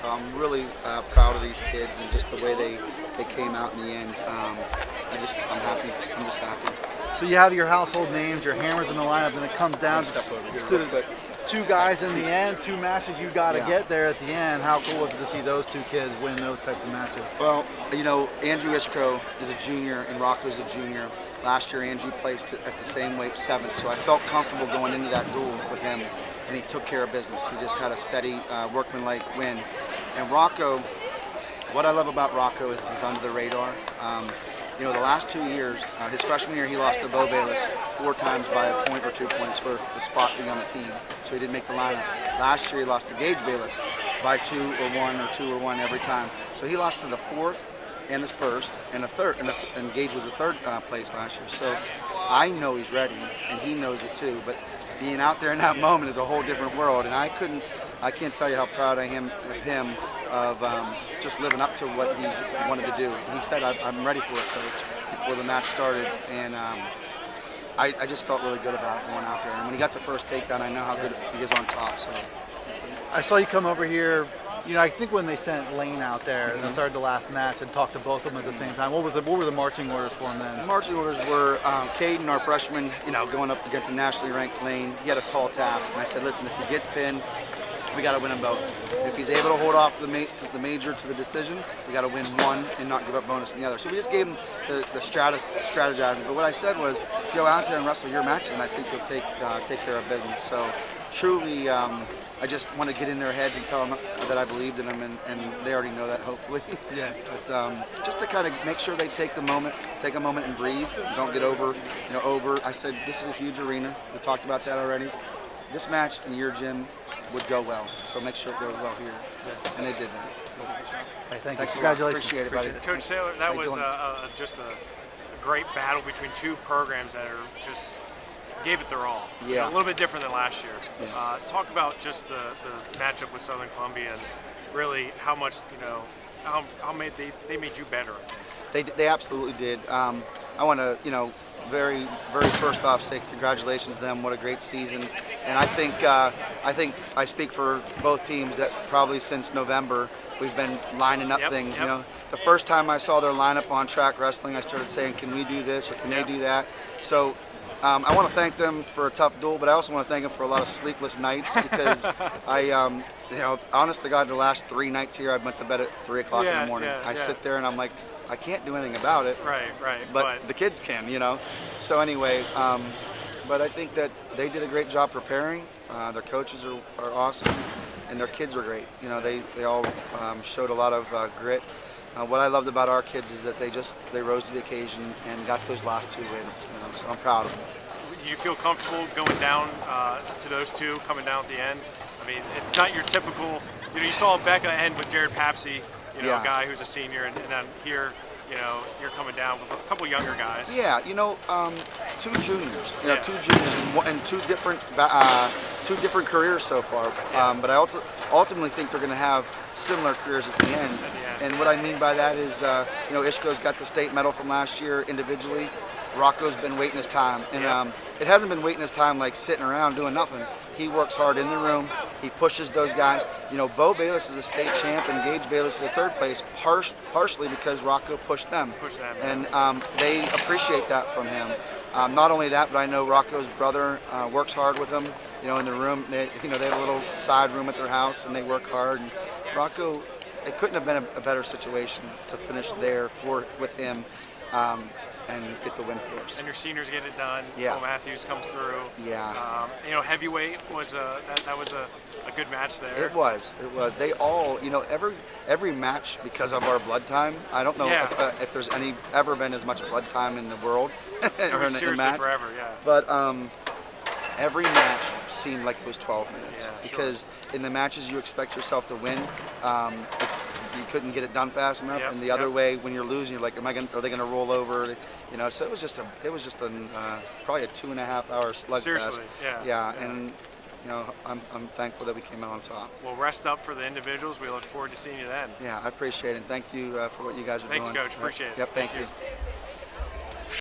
So I'm really proud of these kids and just the way they came out in the end. I'm happy. I'm just happy. So you have your household names, your hammers in the lineup, and it comes down Step over here to real quick. two guys in the end, two matches you got to get there at the end. How cool was it to see those two kids win those types of matches? Well, Andrew Ishko is a junior and Rocco's a junior. Last year, Andrew placed at the same weight, 7th, so I felt comfortable going into that duel with him, and he took care of business. He just had a steady, workmanlike win. And Rocco, what I love about Rocco is he's under the radar. The last 2 years, his freshman year, he lost to Bo Bayless 4 times by a point or 2 points for the spot being on the team, so he didn't make the lineup. Last year, he lost to Gage Bayless by 2 or 1 or 2 or 1 every time. So he lost to the 4th and his first and a third, and Gage was a 3rd place last year. So I know he's ready, and he knows it too. But being out there in that moment is a whole different world, and I can't tell you how proud I am of him of just living up to what he wanted to do. He said, "I'm ready for it, coach," before the match started, and I just felt really good about going out there. And when he got the first takedown, I know how good he is on top. So I saw you come over here. I think when they sent Lane out there in the third to last match and talked to both of them at the same time, what were the marching orders for him then? The marching orders were Caden, our freshman, going up against a nationally ranked Lane. He had a tall task, and I said, listen, if he gets pinned, we got to win them both. If he's able to hold off the major to the decision, we got to win one and not give up bonus in the other. So we just gave him the strategizing. But what I said was, go out there and wrestle your matches, and I think you'll take care of business. So truly, I just want to get in their heads and tell them that I believed in them, and they already know that, hopefully. Yeah. But just to kind of make sure they take a moment and breathe. Don't get over. I said this is a huge arena. We talked about that already. This match in your gym would go well, so make sure it goes well here. Yeah. And they did that. Hey, thank Thanks you. Congratulations. Appreciate it, buddy. Coach Saylor, that was just a great battle between two programs that are just gave it their all. Yeah. A little bit different than last year. Yeah. Talk about just the matchup with Southern Columbia and really how much, how they made you better, I think. They absolutely did. I want to, very, very first off say congratulations to them. What a great season. And I think I speak for both teams that probably since November we've been lining up things. Yep. The first time I saw their lineup on Track Wrestling, I started saying, can we do this or can they do that? So I want to thank them for a tough duel, but I also want to thank them for a lot of sleepless nights because honest to God, the last 3 nights here, I went to bed at 3 o'clock in the morning. I sit there and I'm like, I can't do anything about it. Right. But the kids can, So anyway, but I think that they did a great job preparing. Their coaches are awesome, and their kids are great. They all showed a lot of grit. What I loved about our kids is that they rose to the occasion and got those last 2 wins. So I'm proud of them. Do you feel comfortable going down to those two, coming down at the end? I mean, it's not your typical. You saw Becca end with Jared Papsey, a guy who's a senior, and then here, you're coming down with a couple younger guys. Yeah, 2 juniors, 2 juniors and two different careers so far. But I ultimately think they're going to have similar careers at the end. And what I mean by that is, Ishko's got the state medal from last year individually. Rocco's been waiting his time, and it hasn't been waiting his time like sitting around doing nothing. He works hard in the room. He pushes those guys. Bo Bayless is a state champ, and Gage Bayless is a 3rd place, partially because Rocco pushed them. And they appreciate that from him. Not only that, but I know Rocco's brother works hard with him. In the room, they have a little side room at their house, and they work hard. And Rocco, it couldn't have been a better situation to finish there with him. And get the win for us. And your seniors get it done. Yeah. Cole Matthews comes through. Yeah. Heavyweight was that was a good match there. It was. They all, every match because of our blood time. I don't know if there's ever been as much blood time in the world. It was seriously forever. Yeah. But every match seemed like it was 12 minutes because in the matches you expect yourself to win. You couldn't get it done fast enough, and the other way when you're losing, you're like, are they going to roll over? So it was just probably a 2.5 hour slugfest. Seriously, yeah. And I'm thankful that we came out on top. Well, rest up for the individuals. We look forward to seeing you then. Yeah, I appreciate it. And thank you for what you guys are doing. Thanks, Coach. Appreciate it. Yep, thank you.